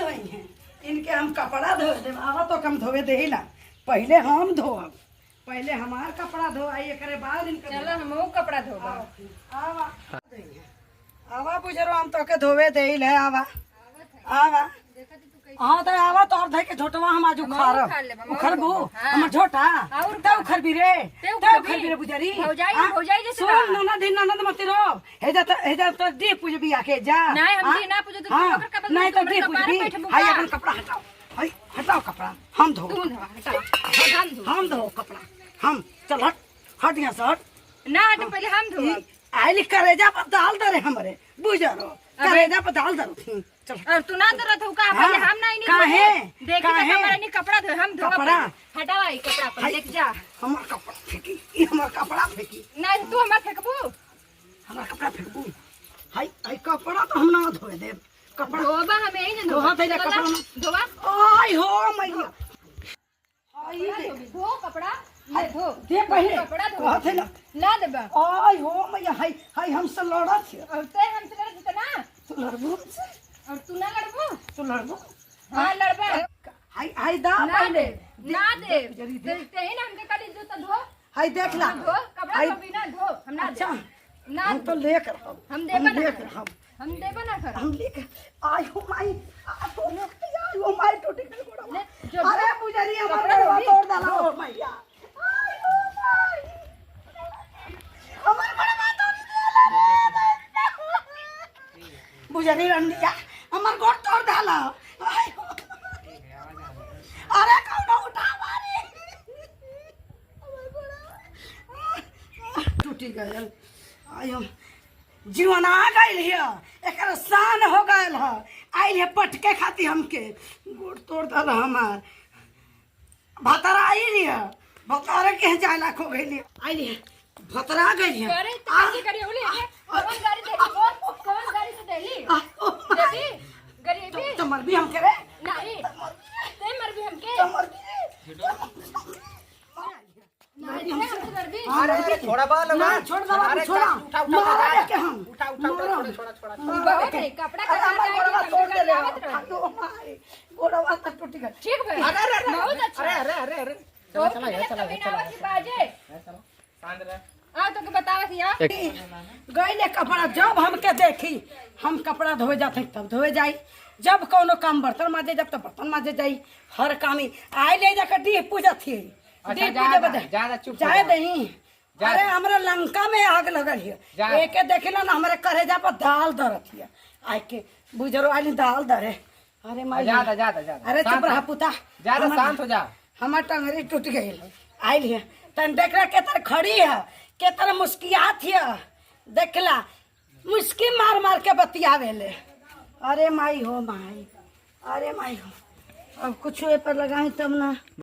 धोई हैं, इनके हम कपड़ा धो दे। आवा तो कम धोवे दे ही ना, पहले हम धोब, पहले हमार कपड़ा धोआई एकरे बाद इनके। चलो हम कपड़ा धोबा। आवा आवा बुजरो हम तो के धोवे दे ही ले। आवा आवा हाँ तो आवा तो और धई के झोटवा हम आज उखार उखर बू हम झोटा और ते उखर भी रे बुजरी भौजाई जैसे सुन ननद मत रो। हेजा तो दी पूज भी आके जा। नहीं हम दी ना पूजे तो हाँ, ओकर कपड़ा नहीं तो दी पूज भी। हाय अपन कपड़ा हटाओ, हाय हटाओ कपड़ा, हम धो तू धो हटा हम धो कपड़ा हम। चल हट हट यहाँ से हट ना हट पहले हम धो। आइली करेजा पर डाल दे रे हमरे बुजरो, करेजा पर डाल दे। चल और तू ना धरत हो का पहले हम ना इनी काहे देखी तो हमारा नहीं कपड़ा धो हम धो कपड़ा हटाओ ई कपड़ा पर देख जा। हमार कपड़ा फेंकी, ई हमार कपड़ा फेंकी, ना तू हमरा फेंकबू, हमार कपड़ा फेंकबू। हाय हाय कपड़ा तो हम ना धोए देब। कपड़ा धोबा हमें ही ना धोहा पहले कपड़ा धोबा। आय हो मैया हाय धो कपड़ा ले धो दे पहले कपड़ा धो कहत है ना ना देबा। आय हो मैया हाय हाय हमसे लड़त है। और ते हमसे लड़त ना तू लड़बू और तू ना लड़बू। तू लड़बू हां लड़बा। हाय हाय दा ना पहले दे ना दे ते ही ना हमके कली जूता धो। हाय देख ला धो कपड़ा धो बिना धो हम ना अच्छा ना हम तो लेकर हम देबा ना लेकर हम देबा ना कर हम लेकर आय हो माई आय हो माई टूटी कर गोड़ा। अरे पुजारी हमार गोड़ा तोड़ डाला हो मैया। आय हो माई हमार गोड़ा तोड़ डाला पुजारी रंडिया हमार गोड़ तोड़ डाला। आय हो अरे कौन उठा मारी हमार गोड़ा टूटी गयल। आय हो जीवन आ गई है, एक शान हो गए है। आइल है पटके खाती हमके गोड़ तोड़ दल हमार भतरा आइल है। भतरा के जाला खो गई आइल है भतरा गई है। अरे कैसे करी ओले कौन गाड़ी देली कौन गाड़ी से देली देली गरीबी तो मर भी हम करे नहीं ते मर भी हमके तो मर भी नहीं थोड़ा बाल ना छोड़ दो छोड़ा मारा के हम उठा छोड़ा बहुत है कपड़ा का गोड़वा तोड़ दे रे गोड़वा तक टूटी गई। ठीक है बहुत अच्छा अरे चला बाजे शांत रह। आ तो के बतावा कि यार गईले कपड़ा जब हमके देखी हम कपड़ा धोए जाते तब धोए जाई, जब कोनो काम बर्तन माजे जब तो बर्तन माजे जाई। हर काम ही आए ले जाकर डी पूजा थी डी पूजा बदे ज्यादा चुप जाए नहीं। अरे हमारे लंका में आग लगल है एके देखिला ना हमारे करेजा पर दाल दरत है आए के बुजरो आली दाल दरे। अरे माई ज्यादा अरे चुप रहा पुता ज्यादा शांत हो जा। हमार टंगरी टूट गई आइल है तन देख रहा के तर खड़ी है के तरह मुस्कियात है देखला मुस्की मार मार के बतियावे ले। अरे माई हो माई, अरे माई हो अब कुछ पर लगाई तब ना।